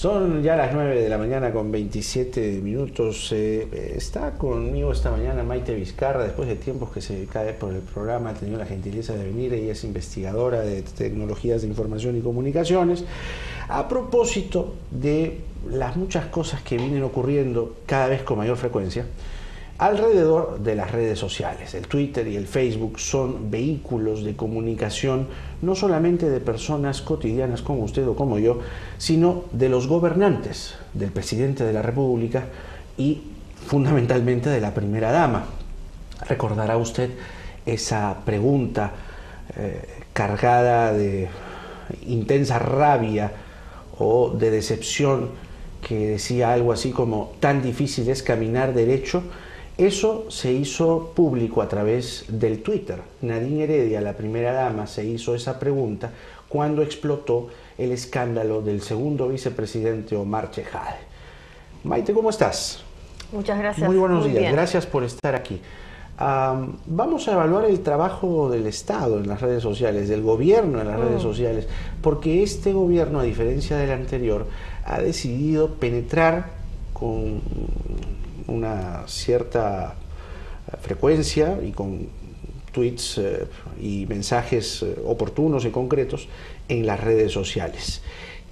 Son ya las 9 de la mañana con 27 minutos. Está conmigo esta mañana Maite Vizcarra, después de tiempos que se cae por el programa, ha tenido la gentileza de venir. Ella es investigadora de tecnologías de información y comunicaciones. A propósito de las muchas cosas que vienen ocurriendo cada vez con mayor frecuencia alrededor de las redes sociales. El Twitter y el Facebook son vehículos de comunicación no solamente de personas cotidianas como usted o como yo, sino de los gobernantes, del presidente de la República y fundamentalmente de la primera dama. Recordará usted esa pregunta cargada de intensa rabia o de decepción que decía algo así como: tan difícil es caminar derecho. Eso se hizo público a través del Twitter. Nadine Heredia, la primera dama, se hizo esa pregunta cuando explotó el escándalo del segundo vicepresidente Omar Chejade. Maite, ¿cómo estás? Muchas gracias. Muy buenos días, bien. Gracias por estar aquí. Vamos a evaluar el trabajo del Estado en las redes sociales, del gobierno en las redes sociales, porque este gobierno, a diferencia del anterior, ha decidido penetrar con una cierta frecuencia y con tweets y mensajes oportunos y concretos en las redes sociales.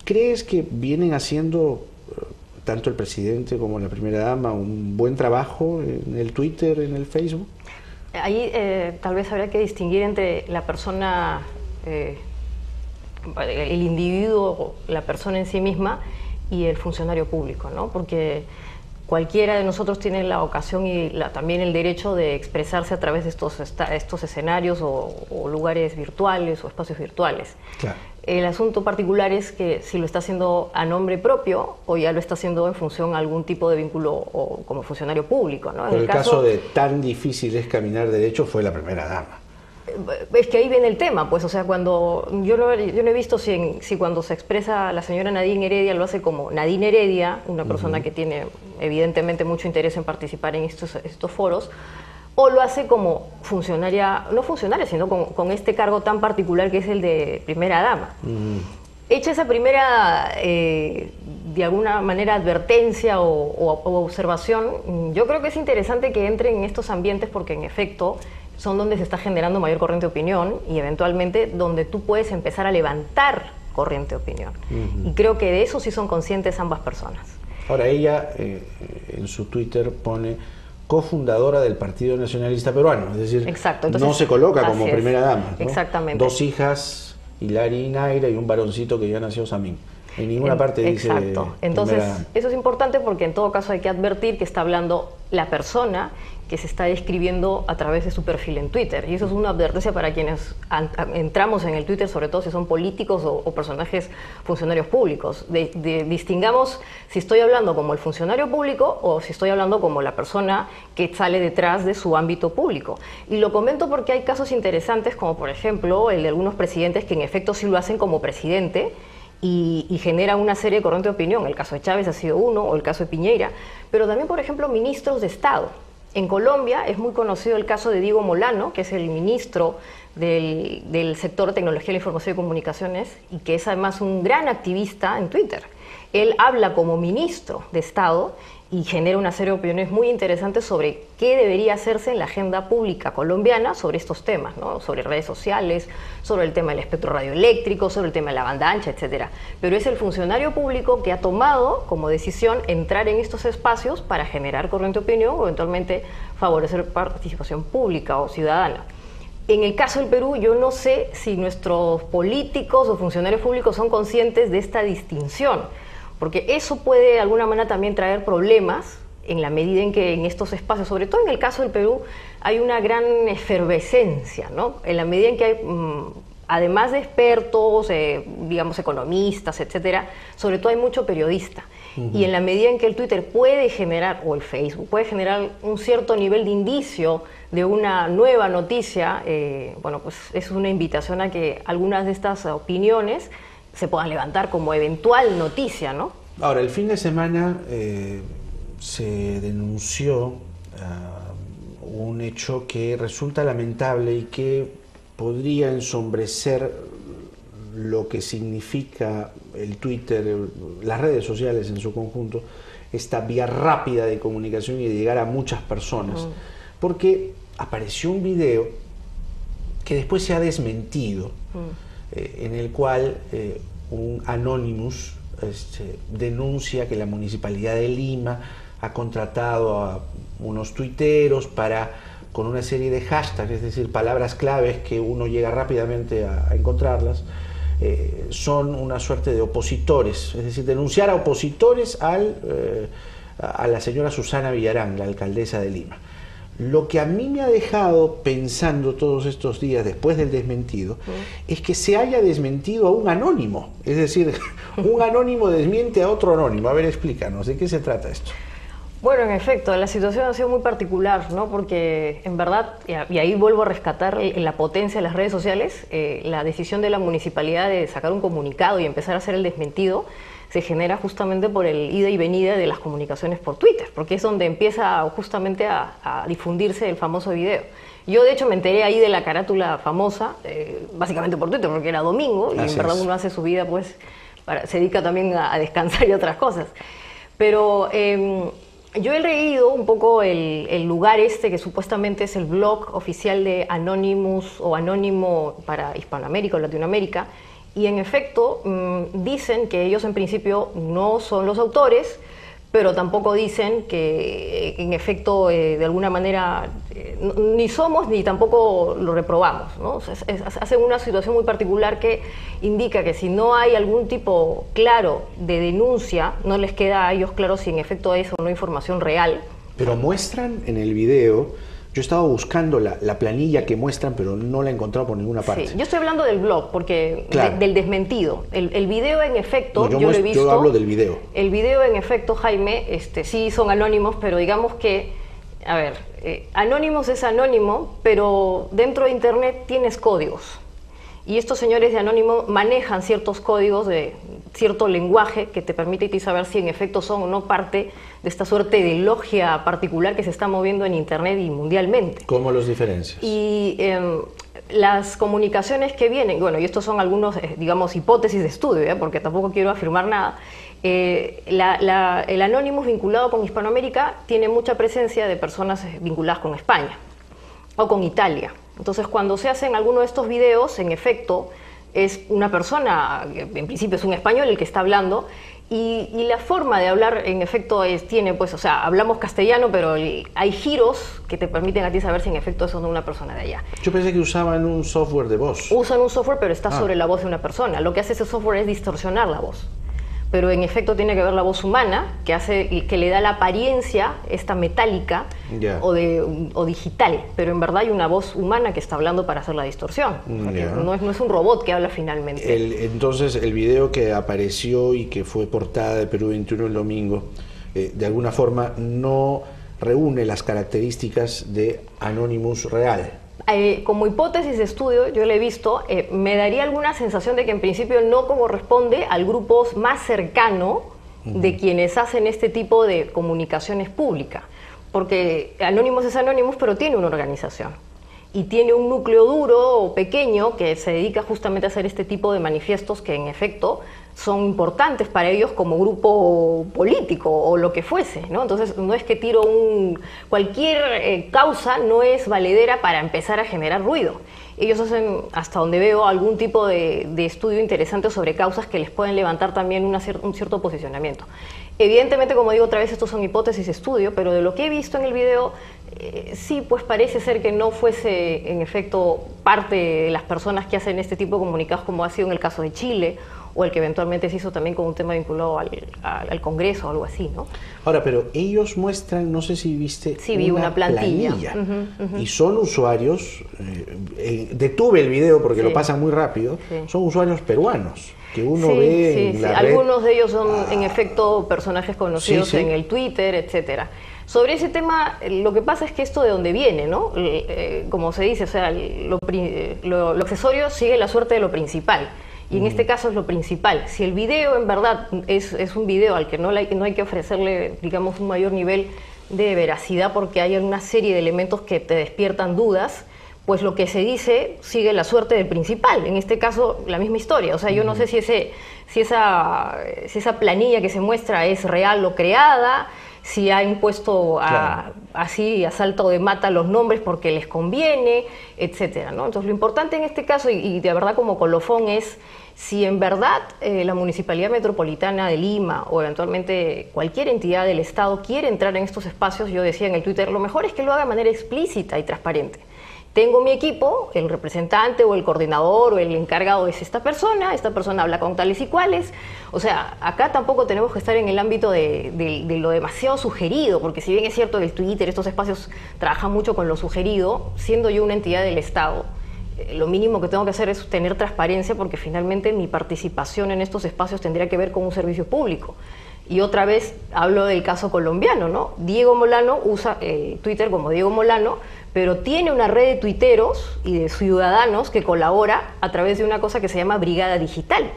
¿Crees que vienen haciendo tanto el presidente como la primera dama un buen trabajo en el Twitter, en el Facebook? Ahí tal vez habría que distinguir entre la persona, el individuo, la persona en sí misma y el funcionario público, ¿no? Porque cualquiera de nosotros tiene la ocasión y también el derecho de expresarse a través de estos escenarios o lugares virtuales o espacios virtuales. Claro. El asunto particular es que si lo está haciendo a nombre propio o ya lo está haciendo en función a algún tipo de vínculo o como funcionario público, ¿no? En el caso de tan difícil es caminar derecho fue la primera dama. Es que ahí viene el tema, pues, o sea, cuando yo no he visto si cuando se expresa la señora Nadine Heredia lo hace como Nadine Heredia, una persona que tiene evidentemente mucho interés en participar en estos foros, o lo hace como funcionaria, no funcionaria, sino con este cargo tan particular que es el de primera dama. Hecha esa primera, de alguna manera, advertencia o observación, yo creo que es interesante que entren en estos ambientes porque, en efecto, son donde se está generando mayor corriente de opinión y eventualmente donde tú puedes empezar a levantar corriente de opinión. Y creo que de eso sí son conscientes ambas personas. Ahora, ella en su Twitter pone cofundadora del Partido Nacionalista Peruano, es decir, exacto. Entonces, no se coloca como primera dama, ¿no? Exactamente. 2 hijas, Hilary y Naira, y un varoncito que ya nació, Samín. En ninguna parte dice... Exacto. Entonces, eso es importante porque en todo caso hay que advertir que está hablando la persona que se está describiendo a través de su perfil en Twitter. Y eso es una advertencia para quienes entramos en el Twitter, sobre todo si son políticos o personajes funcionarios públicos. Distingamos si estoy hablando como el funcionario público o si estoy hablando como la persona que sale detrás de su ámbito público. Y lo comento porque hay casos interesantes, como por ejemplo el de algunos presidentes que en efecto sí lo hacen como presidente, y genera una serie de corriente de opinión. El caso de Chávez ha sido uno, o el caso de Piñera, pero también, por ejemplo, ministros de Estado. En Colombia es muy conocido el caso de Diego Molano, que es el ministro del sector de tecnología de la información y comunicaciones, y que es además un gran activista en Twitter. Él habla como ministro de Estado y genera una serie de opiniones muy interesantes sobre qué debería hacerse en la agenda pública colombiana sobre estos temas, ¿no? Sobre redes sociales, sobre el tema del espectro radioeléctrico, sobre el tema de la banda ancha, etc. Pero es el funcionario público que ha tomado como decisión entrar en estos espacios para generar corriente de opinión o eventualmente favorecer participación pública o ciudadana. En el caso del Perú, yo no sé si nuestros políticos o funcionarios públicos son conscientes de esta distinción, porque eso puede de alguna manera también traer problemas en la medida en que en estos espacios, sobre todo en el caso del Perú, hay una gran efervescencia, ¿no? En la medida en que hay, además de expertos, digamos economistas, etcétera, sobre todo hay mucho periodista. Y en la medida en que el Twitter puede generar, o el Facebook, puede generar un cierto nivel de indicio de una nueva noticia, bueno, pues es una invitación a que algunas de estas opiniones se puedan levantar como eventual noticia, ¿no? Ahora, el fin de semana se denunció un hecho que resulta lamentable y que podría ensombrecer lo que significa el Twitter, las redes sociales en su conjunto, esta vía rápida de comunicación y de llegar a muchas personas. Porque apareció un video que después se ha desmentido, en el cual un Anonymous denuncia que la Municipalidad de Lima ha contratado a unos tuiteros para, con una serie de hashtags, es decir, palabras claves que uno llega rápidamente a encontrarlas, son una suerte de opositores, es decir, denunciar a opositores a la señora Susana Villarán, la alcaldesa de Lima. Lo que a mí me ha dejado pensando todos estos días después del desmentido es que se haya desmentido a un anónimo, es decir, un anónimo desmiente a otro anónimo. A ver, explícanos, ¿de qué se trata esto? Bueno, en efecto, la situación ha sido muy particular, ¿no? Porque en verdad, y ahí vuelvo a rescatar la potencia de las redes sociales, la decisión de la municipalidad de sacar un comunicado y empezar a hacer el desmentido se genera justamente por el ida y venida de las comunicaciones por Twitter, porque es donde empieza justamente a difundirse el famoso video. Yo de hecho me enteré ahí de la carátula famosa, básicamente por Twitter, porque era domingo, y en verdad uno hace su vida, pues, se dedica también a descansar y otras cosas. Pero yo he leído un poco el lugar que supuestamente es el blog oficial de Anonymous o Anónimo para Hispanoamérica o Latinoamérica, y en efecto dicen que ellos en principio no son los autores, pero tampoco dicen que en efecto de alguna manera ni somos ni tampoco lo reprobamos, ¿no? O sea, hacen una situación muy particular que indica que si no hay algún tipo claro de denuncia, no les queda a ellos claro si en efecto es o no información real. Pero muestran en el video... Yo estaba buscando la planilla que muestran, pero no la he encontrado por ninguna parte. Sí, yo estoy hablando del blog, porque claro, del desmentido. El video, en efecto, yo lo he visto. Yo hablo del video. El video, en efecto, Jaime, sí son anónimos, pero digamos que, a ver, Anonymous es anónimo, pero dentro de Internet tienes códigos. Y estos señores de Anónimo manejan ciertos códigos de cierto lenguaje que te permite saber si en efecto son o no parte de esta suerte de logia particular que se está moviendo en Internet y mundialmente. ¿Cómo los diferencias? Y las comunicaciones que vienen, bueno, y estos son algunos, digamos, hipótesis de estudio, porque tampoco quiero afirmar nada. El Anonymous vinculado con Hispanoamérica tiene mucha presencia de personas vinculadas con España o con Italia. Entonces, cuando se hacen alguno de estos videos, en efecto, es una persona, en principio es un español el que está hablando, y la forma de hablar, en efecto, tiene, pues, o sea, hablamos castellano, pero hay giros que te permiten a ti saber si en efecto eso no es una persona de allá. Yo pensé que usaban un software de voz. Usan un software, pero está sobre la voz de una persona. Lo que hace ese software es distorsionar la voz. Pero en efecto tiene que ver la voz humana, que le da la apariencia, esta metálica o digital, pero en verdad hay una voz humana que está hablando para hacer la distorsión. No es un robot que habla finalmente. Entonces el video que apareció y que fue portada de Perú 21 el domingo, de alguna forma no reúne las características de Anonymous real. Como hipótesis de estudio, yo lo he visto, me daría alguna sensación de que en principio no corresponde al grupo más cercano de quienes hacen este tipo de comunicaciones públicas, porque Anonymous es Anonymous, pero tiene una organización y tiene un núcleo duro o pequeño que se dedica justamente a hacer este tipo de manifiestos que en efecto son importantes para ellos como grupo político o lo que fuese, ¿no? Entonces no es que cualquier causa no es valedera para empezar a generar ruido. Ellos hacen, hasta donde veo, algún tipo de estudio interesante sobre causas que les pueden levantar también un cierto posicionamiento. Evidentemente, como digo otra vez, estos son hipótesis de estudio, pero de lo que he visto en el video, sí, pues parece ser que no fuese en efecto parte de las personas que hacen este tipo de comunicados, como ha sido en el caso de Chile, o el que eventualmente se hizo también con un tema vinculado al Congreso o algo así, ¿no? Ahora, pero ellos muestran, no sé si viste, vi una plantilla. Y son usuarios, detuve el video porque lo pasan muy rápido, son usuarios peruanos que uno ve en la red. Algunos de ellos son en efecto personajes conocidos en el Twitter, etcétera. Sobre ese tema, lo que pasa es que esto de dónde viene, ¿no? Como se dice, o sea, lo accesorio sigue la suerte de lo principal. Y en este caso es lo principal. Si el video en verdad es un video al que no hay que ofrecerle, digamos, un mayor nivel de veracidad porque hay una serie de elementos que te despiertan dudas, pues lo que se dice sigue la suerte del principal, en este caso la misma historia. O sea, yo no sé si esa planilla que se muestra es real o creada, si ha impuesto así a salto de mata los nombres porque les conviene, etcétera, ¿no? Entonces lo importante en este caso, y de verdad como colofón, es si en verdad la Municipalidad Metropolitana de Lima o eventualmente cualquier entidad del Estado quiere entrar en estos espacios. Yo decía en el Twitter, lo mejor es que lo haga de manera explícita y transparente. Tengo mi equipo, el representante o el coordinador o el encargado es esta persona habla con tales y cuales. O sea, acá tampoco tenemos que estar en el ámbito de lo demasiado sugerido, porque si bien es cierto que el Twitter, estos espacios trabajan mucho con lo sugerido, siendo yo una entidad del Estado, lo mínimo que tengo que hacer es tener transparencia, porque finalmente mi participación en estos espacios tendría que ver con un servicio público. Y otra vez hablo del caso colombiano, ¿no? Diego Molano usa Twitter como Diego Molano, pero tiene una red de tuiteros y de ciudadanos que colabora a través de una cosa que se llama Brigada Digital.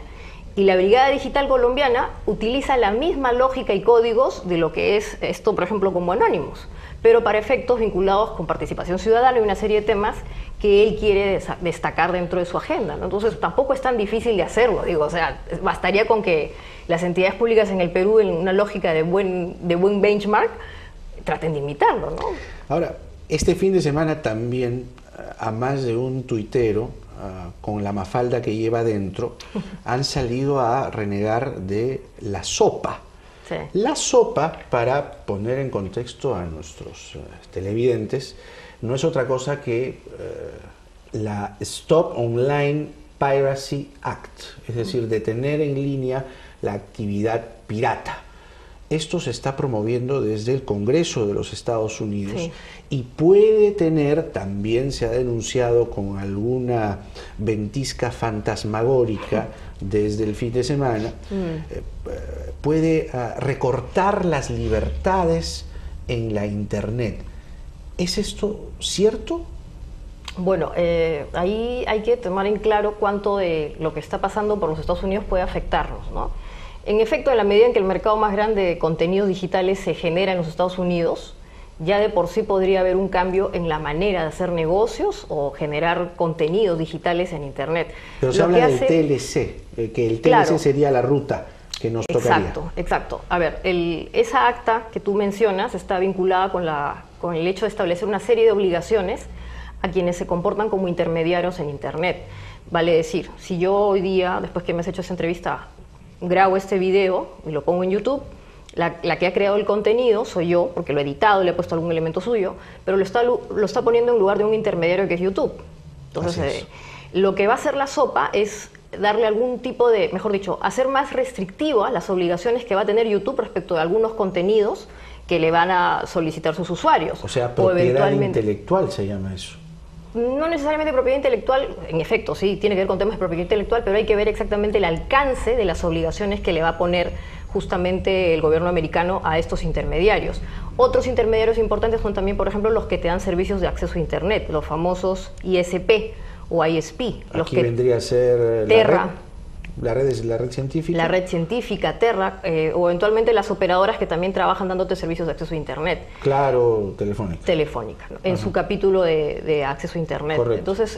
Y la Brigada Digital colombiana utiliza la misma lógica y códigos de lo que es esto, por ejemplo, como Anónimos, pero para efectos vinculados con participación ciudadana y una serie de temas que él quiere destacar dentro de su agenda, ¿no? Entonces tampoco es tan difícil de hacerlo, digo, o sea, bastaría con que las entidades públicas en el Perú, en una lógica de buen benchmark, traten de imitarlo, ¿no? Ahora, este fin de semana también, a más de un tuitero, con la mafalda que lleva dentro, han salido a renegar de la sopa. Sí. La sopa, para poner en contexto a nuestros televidentes, no es otra cosa que la Stop Online Piracy Act, es decir, detener en línea la actividad pirata. Esto se está promoviendo desde el Congreso de los Estados Unidos, sí, y puede tener, también se ha denunciado con alguna ventisca fantasmagórica desde el fin de semana, puede recortar las libertades en la Internet. ¿Es esto cierto? Bueno, ahí hay que tomar en claro cuánto de lo que está pasando por los Estados Unidos puede afectarnos, ¿no? En efecto, en la medida en que el mercado más grande de contenidos digitales se genera en los Estados Unidos, ya de por sí podría haber un cambio en la manera de hacer negocios o generar contenidos digitales en Internet. Pero se habla del TLC, que el TLC, claro, sería la ruta que nos tocaría. Exacto. A ver, esa acta que tú mencionas está vinculada con el hecho de establecer una serie de obligaciones a quienes se comportan como intermediarios en Internet. Vale decir, si yo hoy día, después que me has hecho esa entrevista, grabo este video y lo pongo en YouTube, la que ha creado el contenido soy yo, porque lo he editado, le he puesto algún elemento suyo, pero lo está poniendo en lugar de un intermediario que es YouTube. Entonces, lo que va a hacer la sopa es darle algún tipo de, mejor dicho, hacer más restrictivas las obligaciones que va a tener YouTube respecto de algunos contenidos que le van a solicitar sus usuarios. O sea, propiedad intelectual se llama eso. No necesariamente propiedad intelectual, en efecto, sí, tiene que ver con temas de propiedad intelectual, pero hay que ver exactamente el alcance de las obligaciones que le va a poner justamente el gobierno americano a estos intermediarios. Otros intermediarios importantes son también, por ejemplo, los que te dan servicios de acceso a Internet, los famosos ISP o ISP. Los Aquí que vendría a ser Terra. La red es la red científica. La red científica, Terra, o eventualmente las operadoras que también trabajan dándote servicios de acceso a Internet. Claro, Telefónica. Telefónica, ¿no? En su capítulo de acceso a Internet. Correcto. Entonces,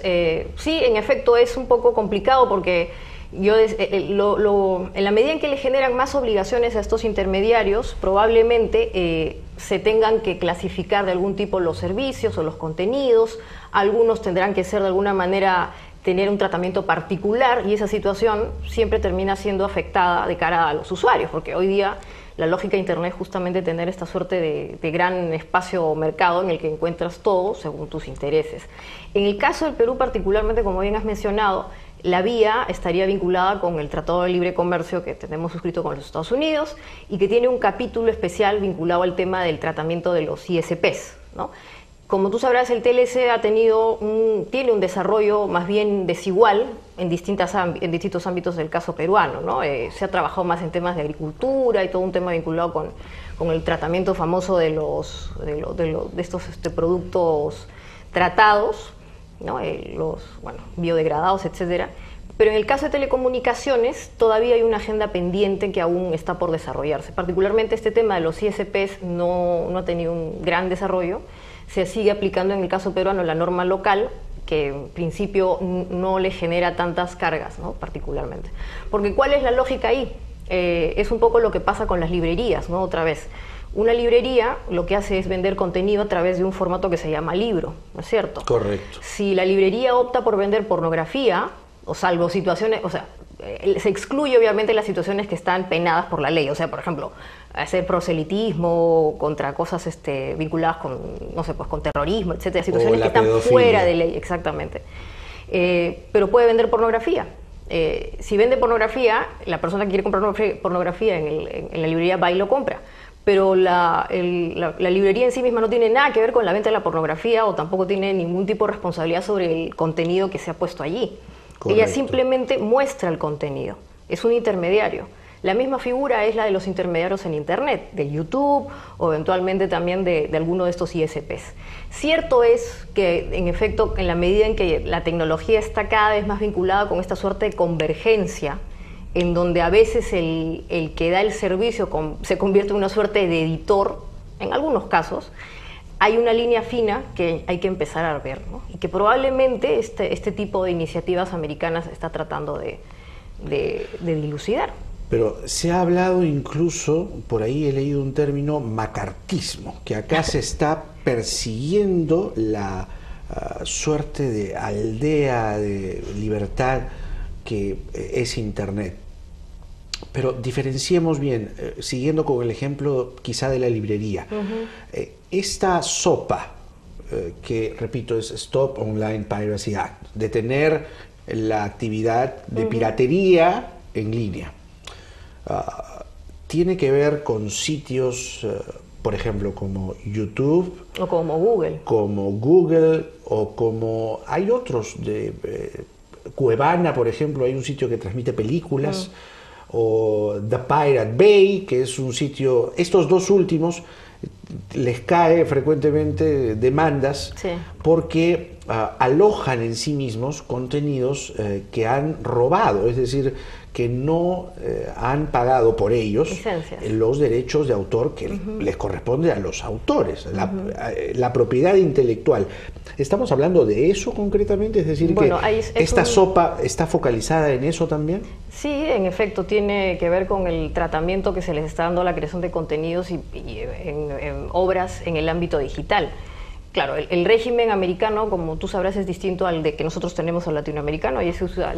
sí, en efecto es un poco complicado porque en la medida en que le generan más obligaciones a estos intermediarios, probablemente se tengan que clasificar de algún tipo los servicios o los contenidos. Algunos tendrán que ser de alguna manera tener un tratamiento particular, y esa situación siempre termina siendo afectada de cara a los usuarios, porque hoy día la lógica de Internet es justamente tener esta suerte de gran espacio o mercado en el que encuentras todo según tus intereses. En el caso del Perú particularmente, como bien has mencionado, la vía estaría vinculada con el Tratado de Libre Comercio que tenemos suscrito con los Estados Unidos y que tiene un capítulo especial vinculado al tema del tratamiento de los ISPs, ¿no? Como tú sabrás, el TLC tiene un desarrollo más bien desigual en distintos ámbitos del caso peruano, ¿no? Se ha trabajado más en temas de agricultura y todo un tema vinculado con el tratamiento famoso de estos productos tratados, ¿no? Los biodegradados, etcétera. Pero en el caso de telecomunicaciones todavía hay una agenda pendiente que aún está por desarrollarse. Particularmente este tema de los ISPs no ha tenido un gran desarrollo. Se sigue aplicando en el caso peruano la norma local, que en principio no le genera tantas cargas, ¿no? Particularmente. Porque ¿cuál es la lógica ahí? Es un poco lo que pasa con las librerías, ¿no? Otra vez. Una librería lo que hace es vender contenido a través de un formato que se llama libro, ¿no es cierto? Correcto. Si la librería opta por vender pornografía, o salvo situaciones, o sea, se excluye obviamente las situaciones que están penadas por la ley, o sea, por ejemplo, hacer proselitismo contra cosas vinculadas con, no sé, pues con terrorismo, etcétera, situaciones que están fuera de ley, exactamente. Pero puede vender pornografía. Si vende pornografía, la persona que quiere comprar pornografía en la librería va y lo compra. Pero la librería en sí misma no tiene nada que ver con la venta de la pornografía o tampoco tiene ningún tipo de responsabilidad sobre el contenido que se ha puesto allí. Correcto. Ella simplemente muestra el contenido, es un intermediario. La misma figura es la de los intermediarios en Internet, de YouTube o eventualmente también de alguno de estos ISPs. Cierto es que, en efecto, en la medida en que la tecnología está cada vez más vinculada con esta suerte de convergencia, en donde a veces el que da el servicio se convierte en una suerte de editor, en algunos casos, hay una línea fina que hay que empezar a ver, ¿no? Y que probablemente este tipo de iniciativas americanas está tratando de dilucidar. Pero se ha hablado incluso, por ahí he leído un término, macartismo, que acá se está persiguiendo la suerte de aldea de libertad que es Internet. Pero diferenciemos bien, siguiendo con el ejemplo quizá de la librería. Esta SOPA, que repito es Stop Online Piracy Act, detener la actividad de piratería en línea, tiene que ver con sitios, por ejemplo, como YouTube. O como Google. Como Google, o como hay otros de Cuevana, por ejemplo, hay un sitio que transmite películas, o The Pirate Bay, que es un sitio, estos dos últimos les cae frecuentemente demandas, sí, porque alojan en sí mismos contenidos que han robado, es decir, que no han pagado por ellos los derechos de autor que les corresponde a los autores, la propiedad intelectual. ¿Estamos hablando de eso concretamente? Es decir, bueno, que esta SOPA está focalizada en eso también. Sí, en efecto, tiene que ver con el tratamiento que se les está dando a la creación de contenidos y en obras en el ámbito digital. Claro, el régimen americano, como tú sabrás, es distinto al de que nosotros tenemos al latinoamericano, y se usa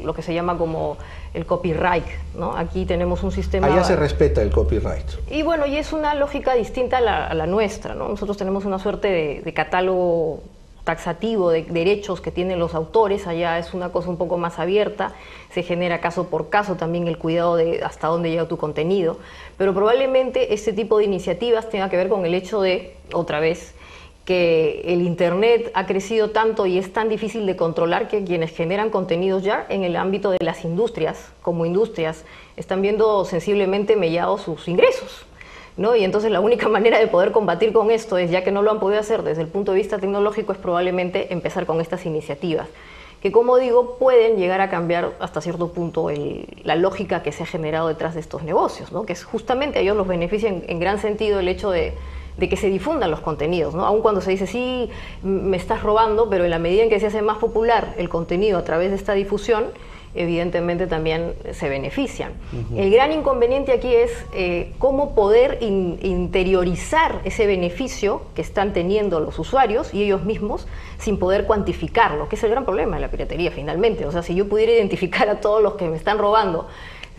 lo que se llama como el copyright, ¿no? Aquí tenemos un sistema... Allá se respeta el copyright. Y bueno, y es una lógica distinta a la nuestra, ¿no? Nosotros tenemos una suerte de catálogo taxativo de derechos que tienen los autores, allá es una cosa un poco más abierta, se genera caso por caso también el cuidado de hasta dónde llega tu contenido, pero probablemente este tipo de iniciativas tenga que ver con el hecho de, otra vez, que el Internet ha crecido tanto y es tan difícil de controlar que quienes generan contenidos ya en el ámbito de las industrias, como industrias, están viendo sensiblemente mellados sus ingresos, ¿no? Y entonces la única manera de poder combatir con esto es, ya que no lo han podido hacer desde el punto de vista tecnológico, es probablemente empezar con estas iniciativas, que como digo, pueden llegar a cambiar hasta cierto punto la lógica que se ha generado detrás de estos negocios, ¿no? Que es justamente a ellos los beneficia en gran sentido el hecho de que se difundan los contenidos, ¿no? Aun cuando se dice, sí, me estás robando, pero en la medida en que se hace más popular el contenido a través de esta difusión, evidentemente también se benefician. El gran inconveniente aquí es cómo poder interiorizar ese beneficio que están teniendo los usuarios y ellos mismos sin poder cuantificarlo, que es el gran problema de la piratería finalmente. O sea, si yo pudiera identificar a todos los que me están robando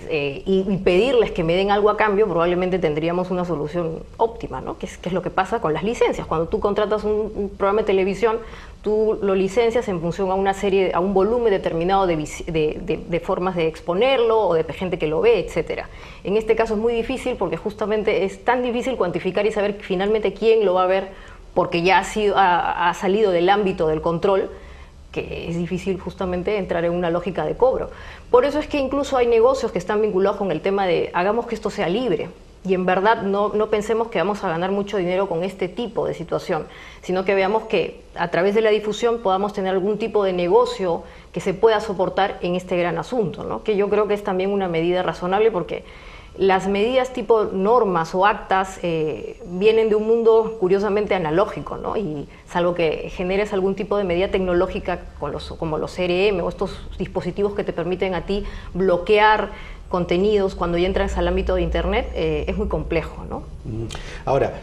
y pedirles que me den algo a cambio, probablemente tendríamos una solución óptima, ¿no? Que es lo que pasa con las licencias. Cuando tú contratas un programa de televisión, tú lo licencias en función a una serie, a un volumen determinado de formas de exponerlo o de gente que lo ve, etcétera. En este caso es muy difícil porque justamente es tan difícil cuantificar y saber finalmente quién lo va a ver, porque ya ha salido del ámbito del control, que es difícil justamente entrar en una lógica de cobro. Por eso es que incluso hay negocios que están vinculados con el tema de hagamos que esto sea libre, y en verdad no pensemos que vamos a ganar mucho dinero con este tipo de situación, sino que veamos que a través de la difusión podamos tener algún tipo de negocio que se pueda soportar en este gran asunto, ¿no? Que yo creo que es también una medida razonable, porque las medidas tipo normas o actas vienen de un mundo curiosamente analógico, ¿no? Y salvo que generes algún tipo de medida tecnológica como los CRM o estos dispositivos que te permiten a ti bloquear contenidos cuando ya entras al ámbito de Internet, es muy complejo, ¿no? Ahora,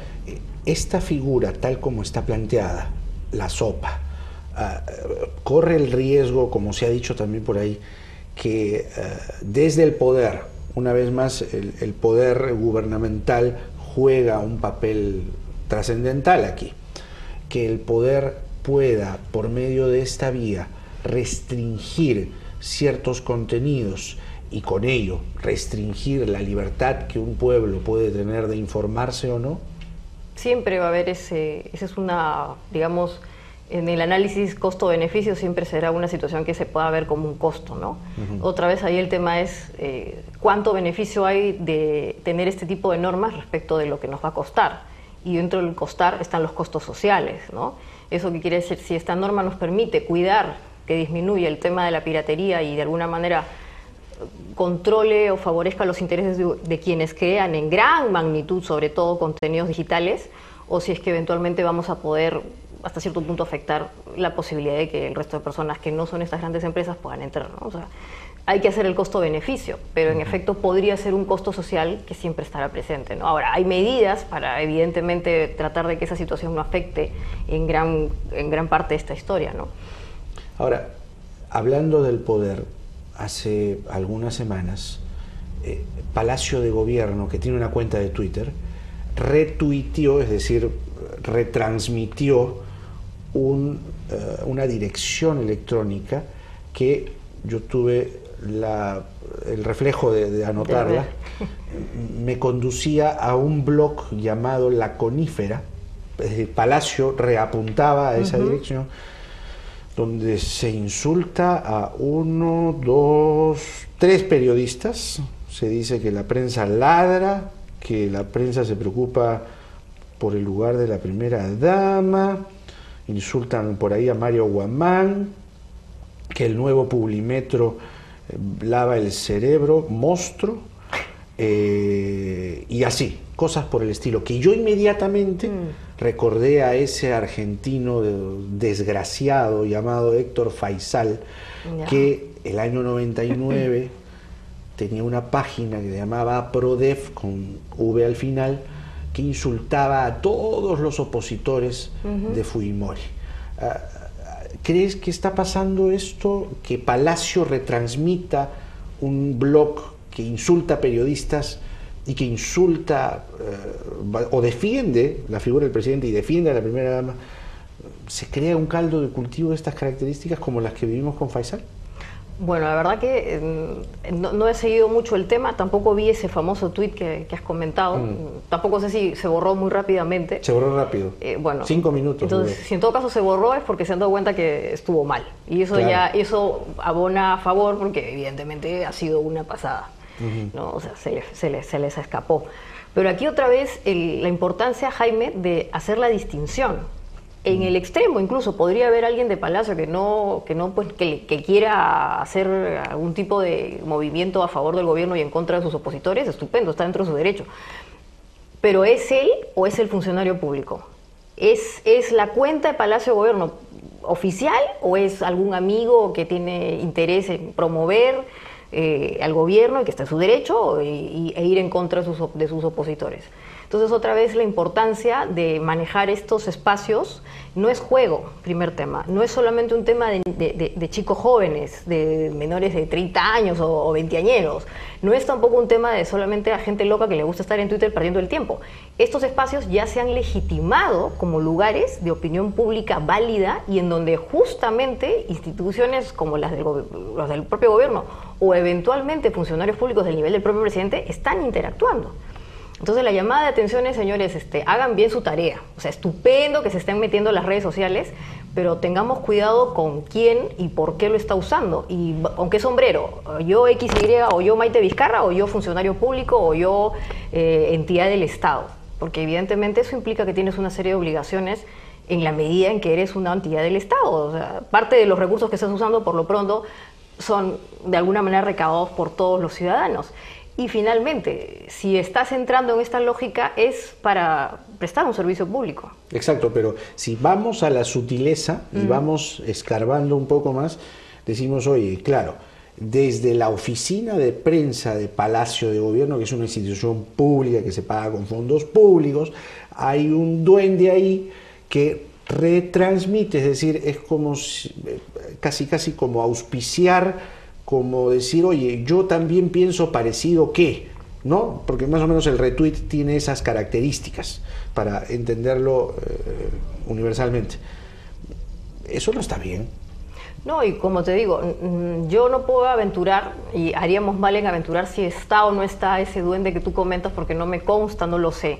esta figura tal como está planteada, la sopa, corre el riesgo, como se ha dicho también por ahí, que desde el poder, una vez más, el poder gubernamental juega un papel trascendental aquí, que el poder pueda, por medio de esta vía, restringir ciertos contenidos y con ello restringir la libertad que un pueblo puede tener de informarse o no. Siempre va a haber esa es una, digamos, en el análisis costo-beneficio siempre será una situación que se pueda ver como un costo, ¿no? Otra vez ahí el tema es cuánto beneficio hay de tener este tipo de normas respecto de lo que nos va a costar. Y dentro del costar están los costos sociales, ¿no? Eso que quiere decir, si esta norma nos permite cuidar que disminuya el tema de la piratería y de alguna manera controle o favorezca los intereses de quienes crean en gran magnitud, sobre todo contenidos digitales, o si es que eventualmente vamos a poder hasta cierto punto afectar la posibilidad de que el resto de personas que no son estas grandes empresas puedan entrar, ¿no? O sea, hay que hacer el costo-beneficio, pero en efecto podría ser un costo social que siempre estará presente, ¿no? Ahora, hay medidas para evidentemente tratar de que esa situación no afecte en gran parte de esta historia, ¿no? Ahora, hablando del poder, hace algunas semanas, Palacio de Gobierno, que tiene una cuenta de Twitter, retuiteó, es decir, retransmitió una dirección electrónica que yo tuve el reflejo de anotarla, me conducía a un blog llamado La Conífera. Palacio reapuntaba a esa dirección, donde se insulta a 1, 2, 3 periodistas. Se dice que la prensa ladra, que la prensa se preocupa por el lugar de la primera dama, insultan por ahí a Mario Guamán, que el nuevo Publimetro lava el cerebro, monstruo, y así, cosas por el estilo, que yo inmediatamente recordé a ese argentino desgraciado llamado Héctor Faisal, que el año 99 tenía una página que se llamaba Prodef, con V al final, que insultaba a todos los opositores de Fujimori. ¿Crees que está pasando esto? ¿Que Palacio retransmita un blog que insulta a periodistas y que insulta o defiende la figura del presidente y defiende a la primera dama? ¿Se crea un caldo de cultivo de estas características como las que vivimos con Faisal? Bueno, la verdad que no he seguido mucho el tema, tampoco vi ese famoso tuit que has comentado, tampoco sé si se borró muy rápidamente. Se borró rápido, bueno, 5 minutos. Entonces, si en todo caso se borró es porque se han dado cuenta que estuvo mal, y eso eso abona a favor, porque evidentemente ha sido una pasada, ¿no? O sea, se les escapó. Pero aquí otra vez la importancia, Jaime, de hacer la distinción. En el extremo incluso podría haber alguien de Palacio que quiera hacer algún tipo de movimiento a favor del gobierno y en contra de sus opositores, estupendo, está dentro de su derecho. Pero ¿es él o es el funcionario público? ¿Es la cuenta de Palacio de Gobierno oficial o es algún amigo que tiene interés en promover al gobierno y que está en su derecho e ir en contra de sus opositores? Entonces, otra vez, la importancia de manejar estos espacios no es juego, primer tema, no es solamente un tema de chicos jóvenes, de menores de 30 años o veinteañeros, no es tampoco un tema de solamente a gente loca que le gusta estar en Twitter perdiendo el tiempo. Estos espacios ya se han legitimado como lugares de opinión pública válida y en donde justamente instituciones como las del propio gobierno o eventualmente funcionarios públicos del nivel del propio presidente están interactuando. Entonces la llamada de atención es, señores, hagan bien su tarea. O sea, estupendo que se estén metiendo en las redes sociales, pero tengamos cuidado con quién y por qué lo está usando. Y aunque sombrero, yo XY, o yo Maite Vizcarra, o yo funcionario público, o yo entidad del Estado. Porque evidentemente eso implica que tienes una serie de obligaciones en la medida en que eres una entidad del Estado. O sea, parte de los recursos que estás usando por lo pronto son de alguna manera recaudados por todos los ciudadanos. Y finalmente, si estás entrando en esta lógica es para prestar un servicio público. Exacto, pero si vamos a la sutileza y vamos escarbando un poco más, decimos, oye, claro, desde la oficina de prensa de Palacio de Gobierno, que es una institución pública que se paga con fondos públicos, hay un duende ahí que retransmite, es decir, es como casi como auspiciar, como decir, oye, yo también pienso parecido que, ¿no? Porque más o menos el retweet tiene esas características para entenderlo universalmente. Eso no está bien. No, y como te digo, yo no puedo aventurar, y haríamos mal en aventurar si está o no está ese duende que tú comentas, porque no me consta, no lo sé.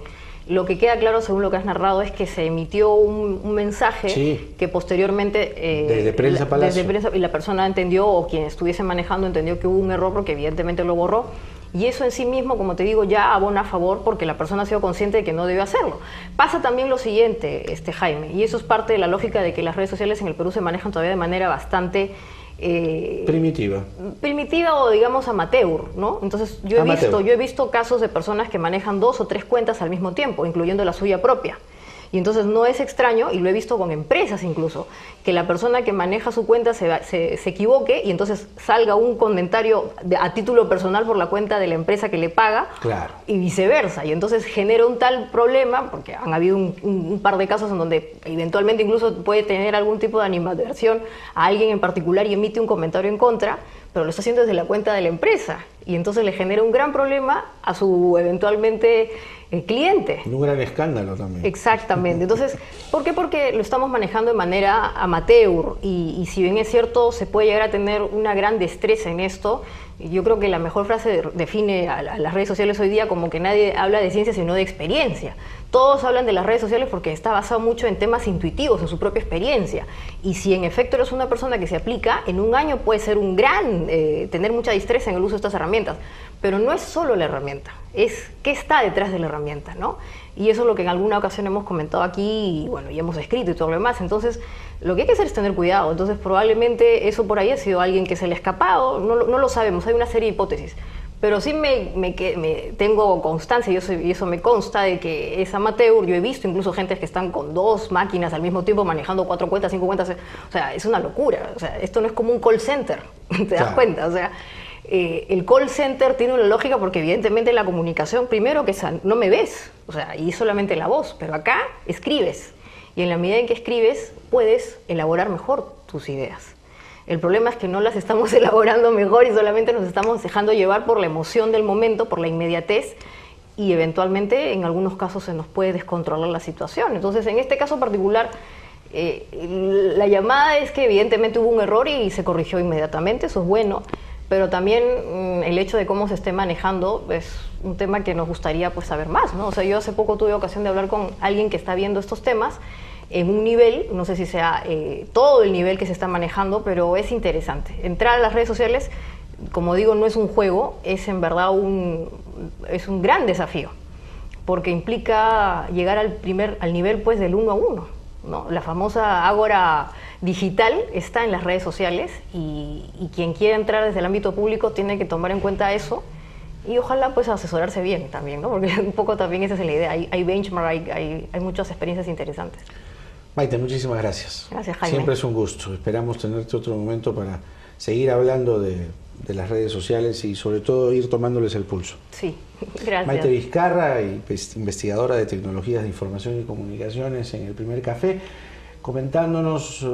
Lo que queda claro, según lo que has narrado, es que se emitió un mensaje que posteriormente desde Prensa Palacio, y la persona entendió, o quien estuviese manejando entendió que hubo un error, porque evidentemente lo borró. Y eso en sí mismo, como te digo, ya abona a favor, porque la persona ha sido consciente de que no debe hacerlo. Pasa también lo siguiente, Jaime, y eso es parte de la lógica de que las redes sociales en el Perú se manejan todavía de manera bastante primitiva o digamos amateur, ¿no? Entonces yo he visto casos de personas que manejan 2 o 3 cuentas al mismo tiempo, incluyendo la suya propia. Y entonces no es extraño, y lo he visto con empresas incluso, que la persona que maneja su cuenta se equivoque y entonces salga un comentario a título personal por la cuenta de la empresa que le paga, claro, y viceversa. Y entonces genera un tal problema, porque han habido un par de casos en donde eventualmente incluso puede tener algún tipo de animadversión a alguien en particular y emite un comentario en contra, pero lo está haciendo desde la cuenta de la empresa. Y entonces le genera un gran problema a su eventualmente cliente. Un gran escándalo también. Exactamente. Entonces, ¿por qué? Porque lo estamos manejando de manera amateur y si bien es cierto, se puede llegar a tener una gran destreza en esto. Yo creo que la mejor frase define a las redes sociales hoy día como que nadie habla de ciencia sino de experiencia. Todos hablan de las redes sociales porque está basado mucho en temas intuitivos, en su propia experiencia. Y si en efecto eres una persona que se aplica, en un año puede ser un gran, tener mucha destreza en el uso de estas herramientas. Pero no es solo la herramienta, es qué está detrás de la herramienta, ¿no? Y eso es lo que en alguna ocasión hemos comentado aquí y bueno, y hemos escrito y todo lo demás. Entonces, lo que hay que hacer es tener cuidado. Entonces, probablemente eso por ahí ha sido alguien que se le ha escapado, no lo sabemos, hay una serie de hipótesis. Pero sí tengo constancia y eso me consta de que es amateur. Yo he visto incluso gente que están con 2 máquinas al mismo tiempo manejando 4 cuentas, 5 cuentas. O sea, es una locura. O sea, esto no es como un call center, ¿te das cuenta? O sea, el call center tiene una lógica porque evidentemente la comunicación, primero que no me ves, o sea, y solamente la voz, pero acá escribes. Y en la medida en que escribes, puedes elaborar mejor tus ideas. El problema es que no las estamos elaborando mejor y solamente nos estamos dejando llevar por la emoción del momento, por la inmediatez, y eventualmente en algunos casos se nos puede descontrolar la situación. Entonces, en este caso particular, la llamada es que evidentemente hubo un error y se corrigió inmediatamente, eso es bueno, pero también el hecho de cómo se esté manejando es un tema que nos gustaría pues saber más, ¿no? O sea, yo hace poco tuve ocasión de hablar con alguien que está viendo estos temas en un nivel, no sé si sea todo el nivel que se está manejando, pero es interesante. Entrar a las redes sociales, como digo, no es un juego, es en verdad un gran desafío, porque implica llegar al nivel pues del 1 a 1, ¿no? La famosa ágora digital está en las redes sociales y quien quiera entrar desde el ámbito público tiene que tomar en cuenta eso y ojalá pues asesorarse bien también, ¿no? Porque un poco también esa es la idea, hay benchmark, hay muchas experiencias interesantes. Maite, muchísimas gracias. Gracias, Jaime. Siempre es un gusto. Esperamos tenerte otro momento para seguir hablando de las redes sociales y sobre todo ir tomándoles el pulso. Sí, gracias. Maite Vizcarra, investigadora de tecnologías de información y comunicaciones en El Primer Café, comentándonos